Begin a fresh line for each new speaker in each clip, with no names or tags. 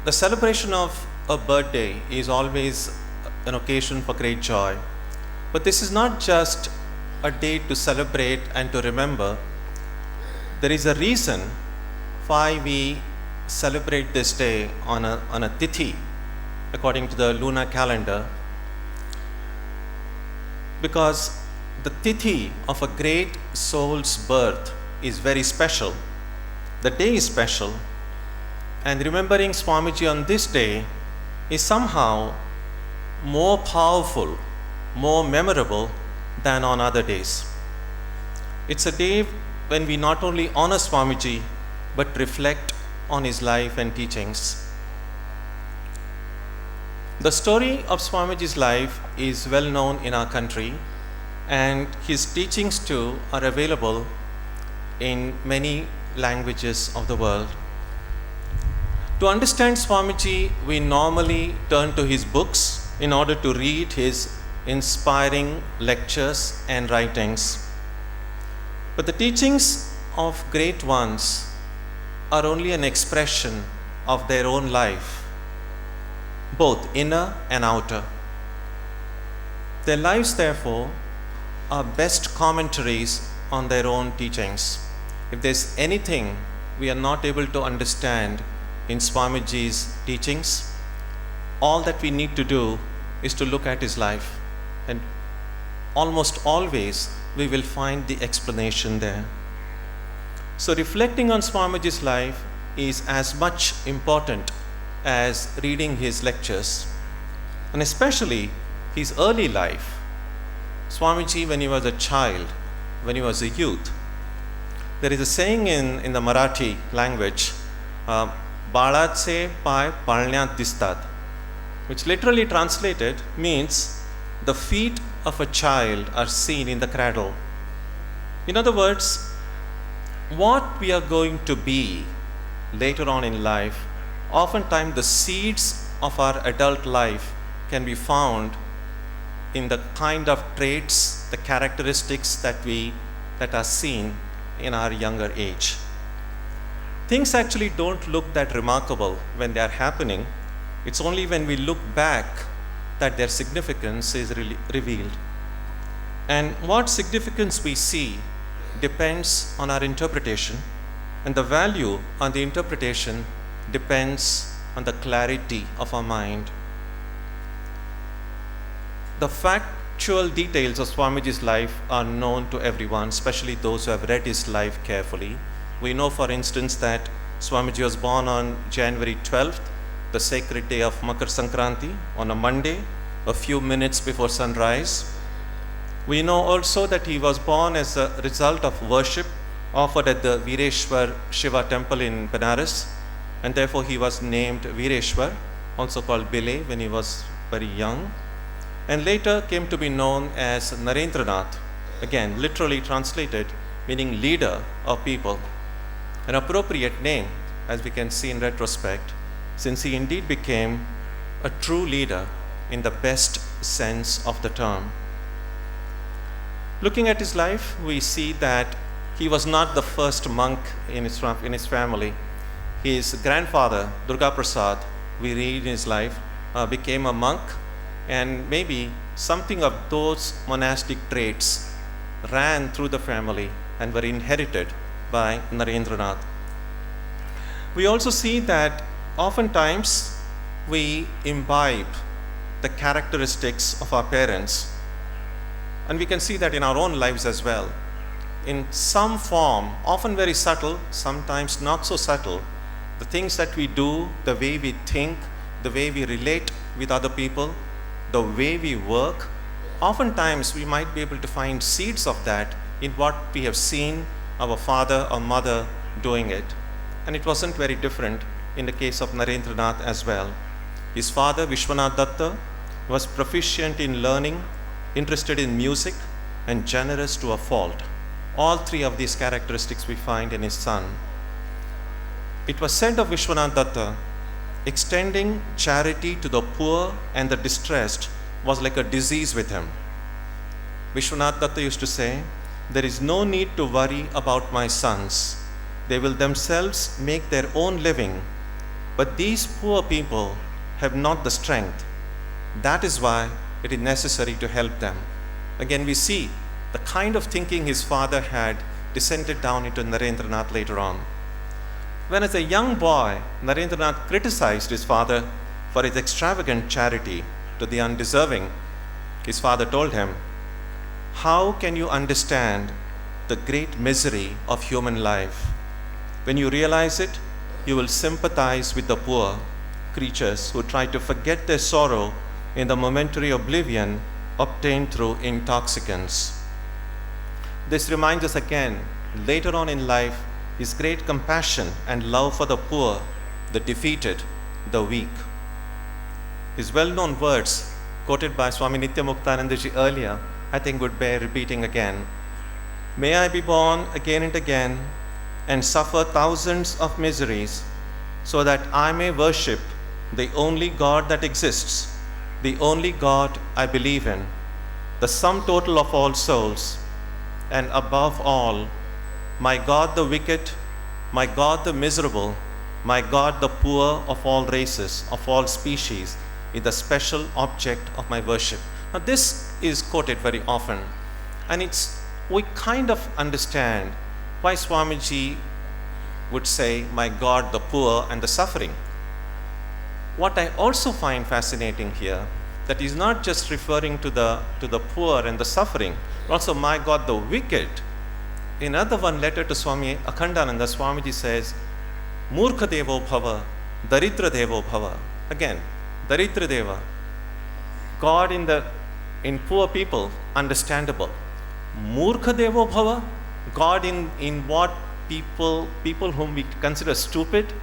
The celebration of a birthday is always an occasion for great joy. But this is not just a day to celebrate and to remember. There is a reason why we celebrate this day on a tithi, according to the lunar calendar. Because the tithi of a great soul's birth is very special. The day is special. And remembering Swamiji on this day is somehow more powerful, more memorable than on other days. It's a day when we not only honor Swamiji, but reflect on his life and teachings. The story of Swamiji's life is well known in our country, and his teachings too are available in many languages of the world. To understand Swamiji, we normally turn to his books in order to read his inspiring lectures and writings. But the teachings of great ones are only an expression of their own life, both inner and outer. Their lives, therefore, are best commentaries on their own teachings. If there's anything we are not able to understand in Swamiji's teachings, all that we need to do is to look at his life, and almost always we will find the explanation there. So reflecting on Swamiji's life is as much important as reading his lectures, and especially his early life. Swamiji, when he was a child, when he was a youth, there is a saying in the Marathi language, Balatse pai palnyat distat, which literally translated means the feet of a child are seen in the cradle. In other words, what we are going to be later on in life, oftentimes the seeds of our adult life can be found in the kind of traits, the characteristics that are seen in our younger age. Things actually don't look that remarkable when they are happening. It's only when we look back that their significance is revealed. And what significance we see depends on our interpretation, and the value on the interpretation depends on the clarity of our mind. The factual details of Swamiji's life are known to everyone, especially those who have read his life carefully. We know, for instance, that Swamiji was born on January 12th, the sacred day of Makar Sankranti, on a Monday, a few minutes before sunrise. We know also that he was born as a result of worship offered at the Vireshwar Shiva temple in Benares, and therefore he was named Vireshwar, also called Bile, when he was very young, and later came to be known as Narendranath, again literally translated meaning leader of people. An appropriate name, as we can see in retrospect, since he indeed became a true leader in the best sense of the term. Looking at his life, we see that he was not the first monk in his family. His grandfather, Durga Prasad, we read in his life, became a monk, and maybe something of those monastic traits ran through the family and were inherited by Narendranath. We also see that oftentimes we imbibe the characteristics of our parents, and we can see that in our own lives as well. In some form, often very subtle, sometimes not so subtle, the things that we do, the way we think, the way we relate with other people, the way we work, oftentimes we might be able to find seeds of that in what we have seen our father or mother doing it. And it wasn't very different in the case of Narendranath as well. His father, Vishwanath Datta, was proficient in learning, interested in music, and generous to a fault. All three of these characteristics we find in his son. It was said of Vishwanath Datta, extending charity to the poor and the distressed was like a disease with him. Vishwanath Datta used to say, "There is no need to worry about my sons. They will themselves make their own living. But these poor people have not the strength. That is why it is necessary to help them. Again, we see the kind of thinking his father had descended down into Narendranath later on. When as a young boy, Narendranath criticized his father for his extravagant charity to the undeserving, his father told him, "How can you understand the great misery of human life? When you realize it, you will sympathize with the poor creatures who try to forget their sorrow in the momentary oblivion obtained through intoxicants." This reminds us again, later on in life, his great compassion and love for the poor, the defeated, the weak. His well-known words, quoted by Swami Nityamuktanandaji earlier, I think would bear repeating again. "May I be born again and again and suffer thousands of miseries so that I may worship the only God that exists, the only God I believe in, the sum total of all souls, and above all, my God the wicked, my God the miserable, my God the poor of all races, of all species, is the special object of my worship." Now this is quoted very often, and we kind of understand why Swamiji would say, "My God the poor and the suffering." What I also find fascinating here, that he's not just referring to the poor and the suffering, but also "my God the wicked." In another one letter to Swami Akhandananda, Swamiji says, "Murkha devo bhava, daridra devo bhava." Again, daridra deva, God in poor people, understandable. Murkha devo bhava, God in what people whom we consider stupid.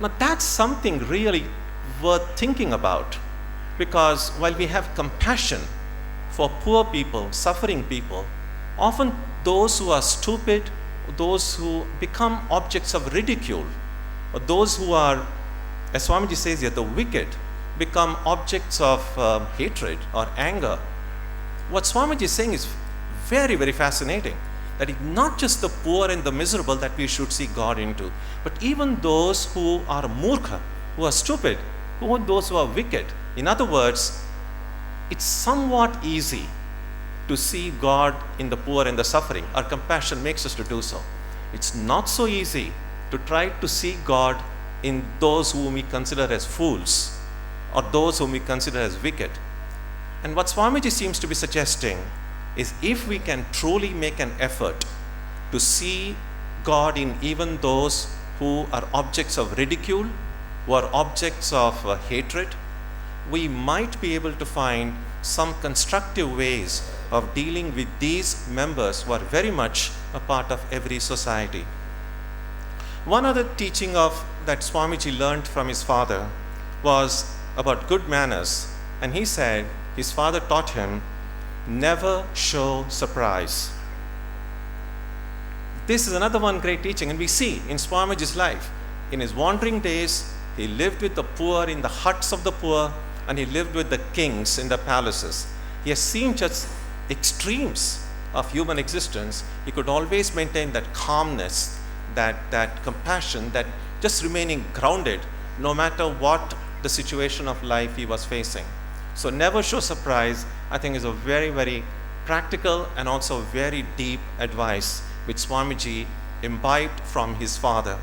Now that's something really worth thinking about, because while we have compassion for poor people, suffering people, often those who are stupid, those who become objects of ridicule, or those who are, as Swamiji says here, the wicked, become objects of hatred or anger. What Swamiji is saying is very, very fascinating, that it's not just the poor and the miserable that we should see God into, but even those who are murkha, who are stupid, those who are wicked. In other words, it's somewhat easy to see God in the poor and the suffering. Our compassion makes us to do so. It's not so easy to try to see God in those whom we consider as fools or those whom we consider as wicked. And what Swamiji seems to be suggesting is, if we can truly make an effort to see God in even those who are objects of ridicule, who are objects of hatred, we might be able to find some constructive ways of dealing with these members who are very much a part of every society. One other teaching that Swamiji learned from his father was about good manners, and he said his father taught him, never show surprise. This is another one great teaching, and we see in Swamiji's life. In his wandering days, he lived with the poor in the huts of the poor, and he lived with the kings in the palaces. He has seen just extremes of human existence. He could always maintain that calmness, that compassion, that just remaining grounded no matter what the situation of life he was facing. So never show surprise, I think, is a very, very practical and also very deep advice which Swamiji imbibed from his father.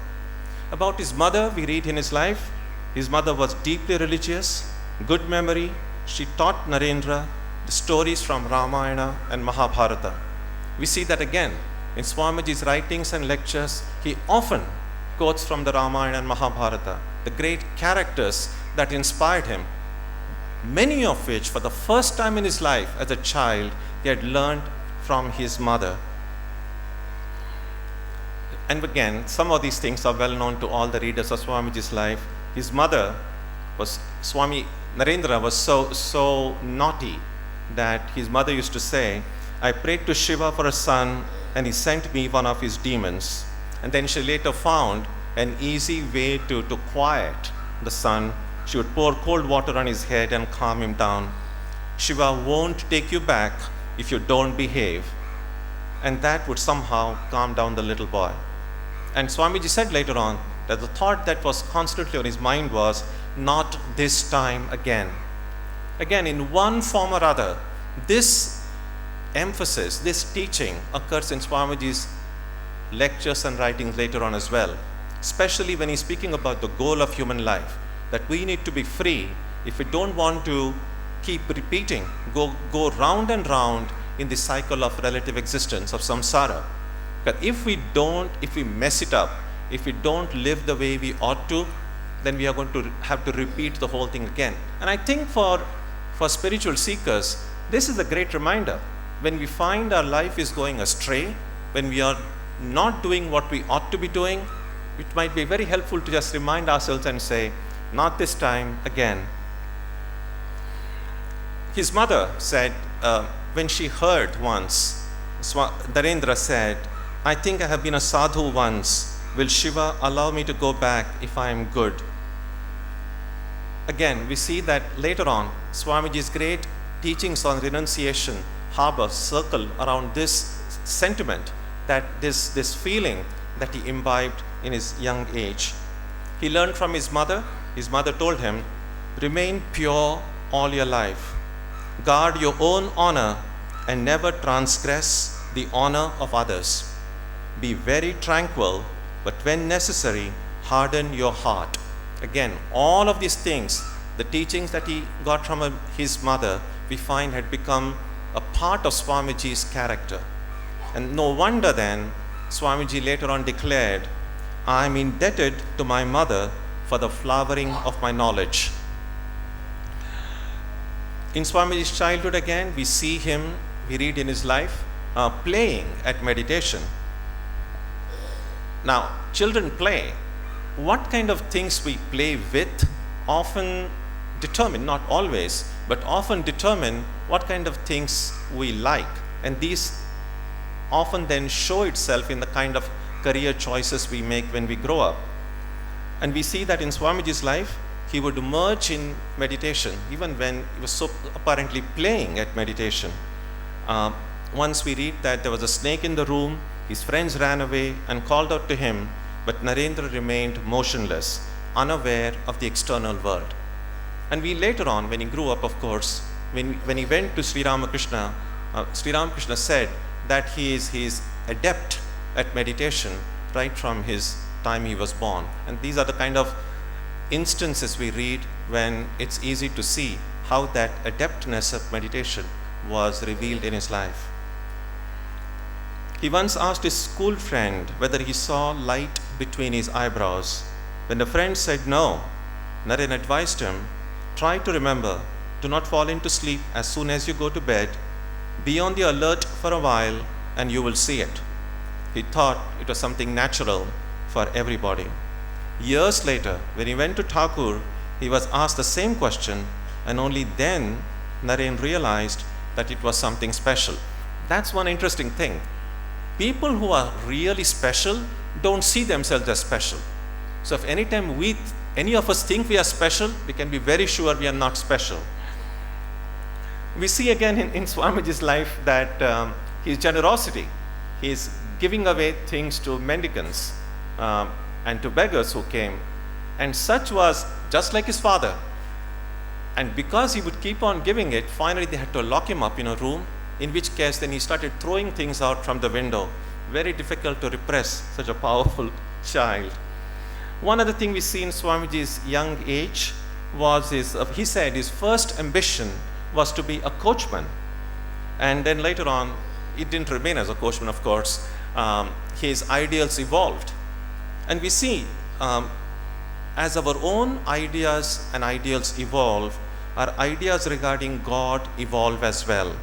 About his mother, we read in his life, his mother was deeply religious, good memory. She taught Narendra the stories from Ramayana and Mahabharata. We see that again in Swamiji's writings and lectures. He often quotes from the Ramayana and Mahabharata, the great characters that inspired him, many of which for the first time in his life as a child he had learned from his mother. And again, some of these things are well known to all the readers of Swamiji's life. His mother was, Swami Narendra was so naughty that his mother used to say, "I prayed to Shiva for a son and he sent me one of his demons." And then she later found an easy way to quiet the son. She would pour cold water on his head and calm him down. "Shiva won't take you back if you don't behave." And that would somehow calm down the little boy. And Swamiji said later on That the thought that was constantly on his mind was, not this time again. Again, in one form or other, this emphasis, this teaching occurs in Swamiji's lectures and writings later on as well, especially when he's speaking about the goal of human life, that we need to be free if we don't want to keep repeating, go round and round in the cycle of relative existence of samsara. But if we mess it up, if we don't live the way we ought to, then we are going to have to repeat the whole thing again. And I think for spiritual seekers, this is a great reminder. When we find our life is going astray, when we are not doing what we ought to be doing, it might be very helpful to just remind ourselves and say, not this time again. His mother said, when she heard once, Narendra said, I think I have been a sadhu once. Will Shiva allow me to go back if I am good? Again, we see that later on, Swamiji's great teachings on renunciation circle around this sentiment, that this feeling that he imbibed in his young age. He learned from his mother. His mother told him, remain pure all your life. Guard your own honor and never transgress the honor of others. Be very tranquil, but when necessary, harden your heart. Again, all of these things, the teachings that he got from his mother, we find had become a part of Swamiji's character. And no wonder then, Swamiji later on declared, I am indebted to my mother for the flowering of my knowledge. In Swamiji's childhood again, we see him, we read in his life, playing at meditation. Now, children play. What kind of things we play with often determine, not always, but often determine what kind of things we like. And these often then show itself in the kind of career choices we make when we grow up. And we see that in Swamiji's life, he would emerge in meditation, even when he was so apparently playing at meditation. Once we read that there was a snake in the room, his friends ran away and called out to him, but Narendra remained motionless, unaware of the external world. And we later on, when he grew up, of course, when he went to Sri Ramakrishna, Sri Ramakrishna said that he is adept at meditation right from his time he was born. And these are the kind of instances we read when it's easy to see how that adeptness of meditation was revealed in his life. He once asked his school friend whether he saw light between his eyebrows. When the friend said no, Naren advised him, try to remember, do not fall into sleep as soon as you go to bed. Be on the alert for a while and you will see it. He thought it was something natural for everybody. Years later, when he went to Thakur, he was asked the same question, and only then Naren realized that it was something special. That's one interesting thing. People who are really special don't see themselves as special. So if anytime any of us think we are special, we can be very sure we are not special. We see again in Swamiji's life that his generosity, his giving away things to mendicants and to beggars who came, and such was just like his father. And because he would keep on giving it, finally they had to lock him up in a room, in which case then he started throwing things out from the window. Very difficult to repress such a powerful child. One other thing we see in Swamiji's young age was he said his first ambition was to be a coachman. And then later on, it didn't remain as a coachman, of course. His ideals evolved. And we see as our own ideas and ideals evolve, our ideas regarding God evolve as well.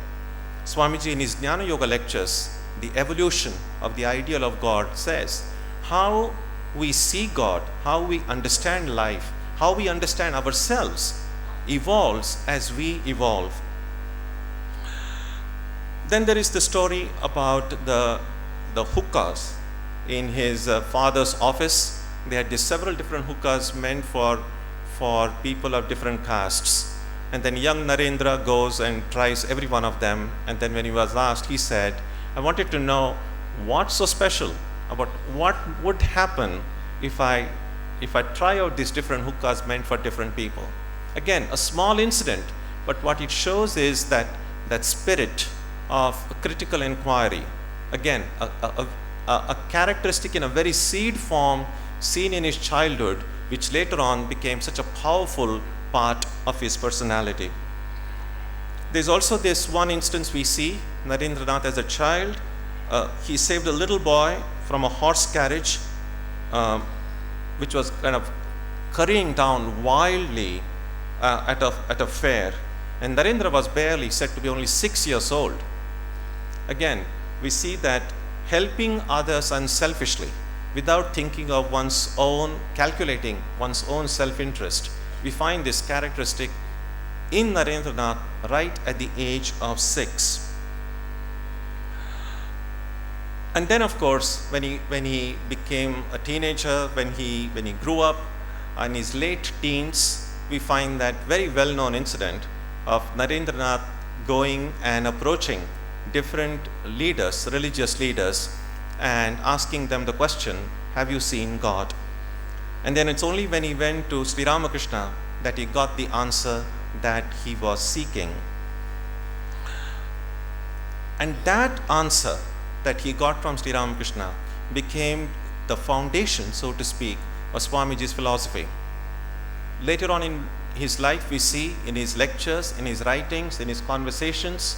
Swamiji in his Jnana Yoga lectures, the evolution of the ideal of God, says how we see God, how we understand life, how we understand ourselves evolves as we evolve. Then there is the story about the hookahs in his father's office. They had several different hookahs meant for people of different castes. And then young Narendra goes and tries every one of them. And then when he was asked, he said, I wanted to know what's so special about what would happen if I if I try out these different hookahs meant for different people. Again, a small incident, but what it shows is that spirit of critical inquiry. Again, a characteristic in a very seed form seen in his childhood, which later on became such a powerful part of his personality. There's also this one instance we see, Narendranath as a child. He saved a little boy from a horse carriage, which was kind of currying down wildly at a fair. And Narendra was barely said to be only 6 years old. Again, we see that helping others unselfishly, without thinking of one's own, calculating one's own self-interest, we find this characteristic in Narendranath right at the age of 6. And then, of course, when he became a teenager, when he grew up in his late teens, we find that very well-known incident of Narendranath going and approaching different leaders, religious leaders, and asking them the question, have you seen God? And then it's only when he went to Sri Ramakrishna that he got the answer that he was seeking. And that answer that he got from Sri Ramakrishna became the foundation, so to speak, of Swamiji's philosophy. Later on in his life, we see in his lectures, in his writings, in his conversations,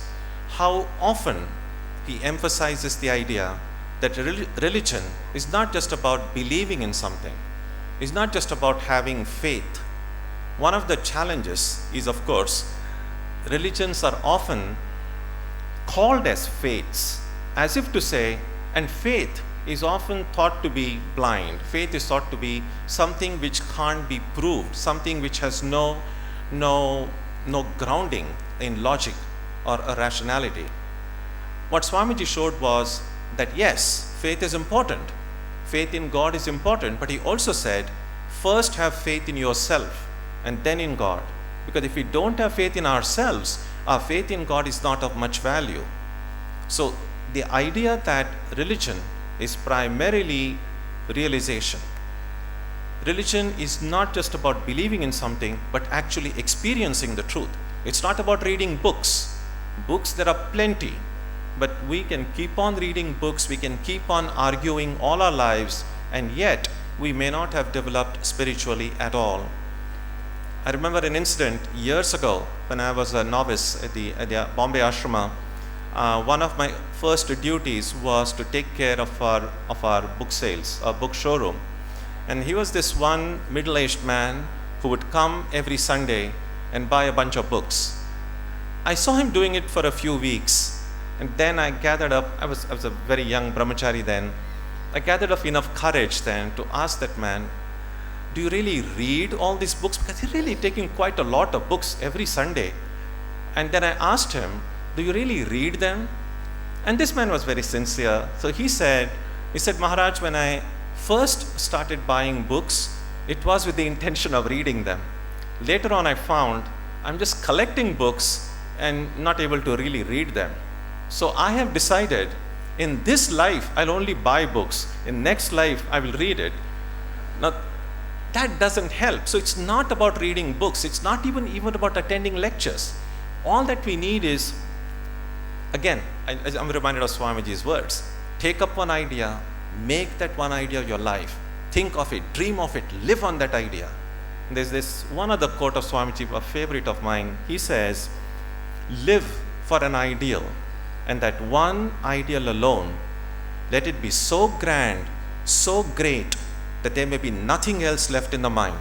how often he emphasizes the idea that religion is not just about believing in something, it's not just about having faith. One of the challenges is, of course, religions are often called as faiths, as if to say, and faith is often thought to be blind. Faith is thought to be something which can't be proved, something which has no grounding in logic or a rationality. What Swamiji showed was that yes, faith is important. Faith in God is important, but he also said, first have faith in yourself and then in God. Because if we don't have faith in ourselves, our faith in God is not of much value. So the idea that religion is primarily realization. Religion is not just about believing in something, but actually experiencing the truth. It's not about reading books. Books, there are plenty, but we can keep on reading books, we can keep on arguing all our lives, and yet we may not have developed spiritually at all. I remember an incident years ago when I was a novice at the Bombay Ashrama. One of my first duties was to take care of our book sales, our book showroom. And he was this one middle-aged man who would come every Sunday and buy a bunch of books. I saw him doing it for a few weeks, and then I gathered up, I was a very young brahmachari then, I gathered up enough courage then to ask that man, do you really read all these books? Because he's really taking quite a lot of books every Sunday. And then I asked him, do you really read them? And this man was very sincere. So he said, Maharaj, when I first started buying books, it was with the intention of reading them. Later on I found I'm just collecting books and not able to really read them. So I have decided in this life I'll only buy books. In next life I will read it. Now that doesn't help. So it's not about reading books. It's not even about attending lectures. All that we need is, again, I'm reminded of Swamiji's words. Take up one idea, make that one idea your life. Think of it, dream of it, live on that idea. And there's this one other quote of Swamiji, a favorite of mine. He says, live for an ideal, and that one ideal alone, let it be so grand, so great, that there may be nothing else left in the mind.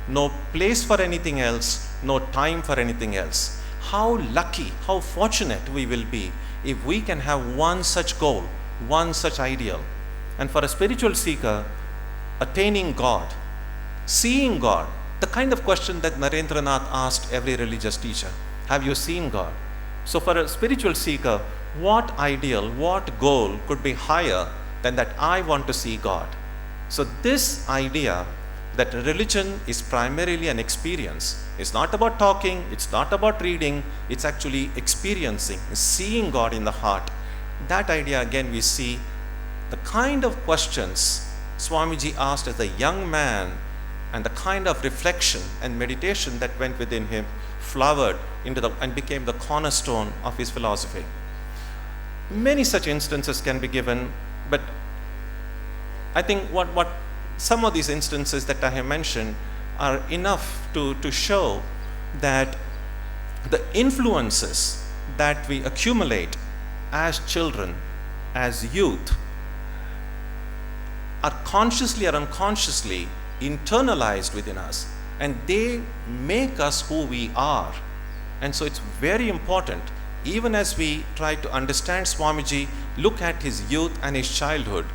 No place for anything else, no time for anything else. How lucky, how fortunate we will be if we can have one such goal, one such ideal. And for a spiritual seeker, attaining God, seeing God, the kind of question that Narendranath asked every religious teacher, have you seen God? So for a spiritual seeker, what ideal, what goal could be higher than that I want to see God? So this idea that religion is primarily an experience. It's not about talking, it's not about reading, it's actually experiencing, seeing God in the heart. That idea, again, we see the kind of questions Swamiji asked as a young man and the kind of reflection and meditation that went within him flowered and became the cornerstone of his philosophy. Many such instances can be given, but I think what some of these instances that I have mentioned are enough to show that the influences that we accumulate as children, as youth, are consciously or unconsciously internalized within us, and they make us who we are. And so it's very important, even as we try to understand Swamiji, look at his youth and his childhood,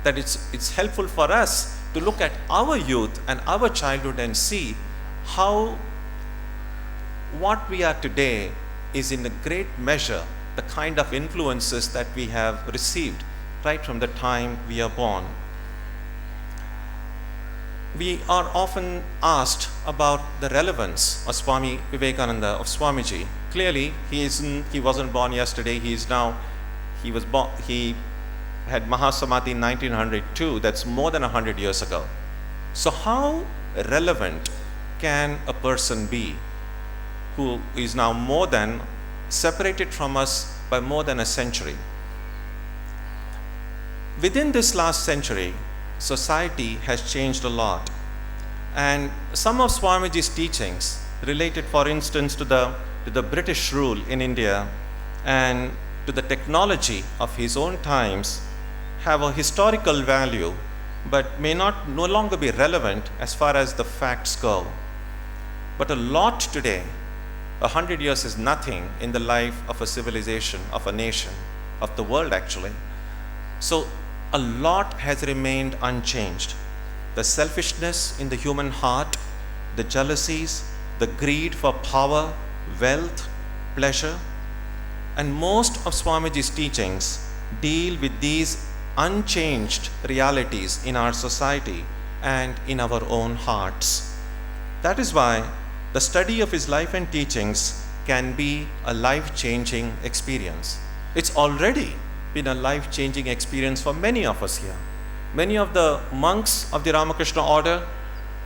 that it's helpful for us to look at our youth and our childhood and see how what we are today is in a great measure the kind of influences that we have received right from the time we are born. We are often asked about the relevance of Swami Vivekananda, of Swamiji. Clearly, he wasn't born yesterday. He had Mahasamadhi in 1902. That's more than 100 years ago. So how relevant can a person be who is now separated from us by more than a century? Within this last century, society has changed a lot. And some of Swamiji's teachings related, for instance, to the British rule in India and to the technology of his own times have a historical value, but may no longer be relevant as far as the facts go. But a lot today, 100 years is nothing in the life of a civilization, of a nation, of the world actually. So a lot has remained unchanged. The selfishness in the human heart, the jealousies, the greed for power, wealth, pleasure, and most of Swamiji's teachings deal with these unchanged realities in our society and in our own hearts. That is why the study of his life and teachings can be a life-changing experience. It's already been a life-changing experience for many of us here. Many of the monks of the Ramakrishna order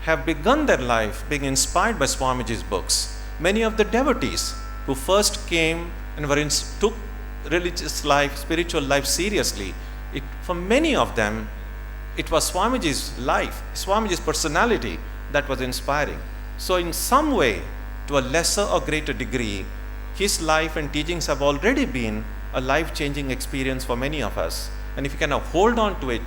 have begun their life being inspired by Swamiji's books. Many of the devotees who first came and took religious life, spiritual life seriously, for many of them, it was Swamiji's life, Swamiji's personality that was inspiring. So in some way, to a lesser or greater degree, his life and teachings have already been a life-changing experience for many of us. And if you can hold on to it,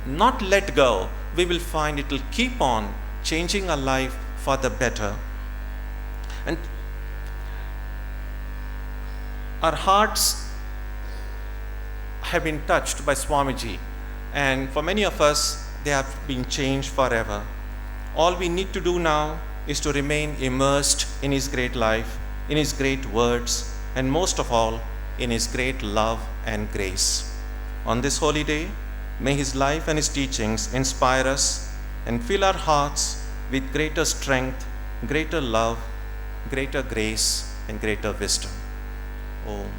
not let go, we will find it will keep on changing our life for the better. And our hearts have been touched by Swamiji, and for many of us, they have been changed forever. All we need to do now is to remain immersed in his great life, in his great words, and most of all, in his great love and grace. On this holy day, may his life and his teachings inspire us and fill our hearts with greater strength, greater love, greater grace, and greater wisdom. Om.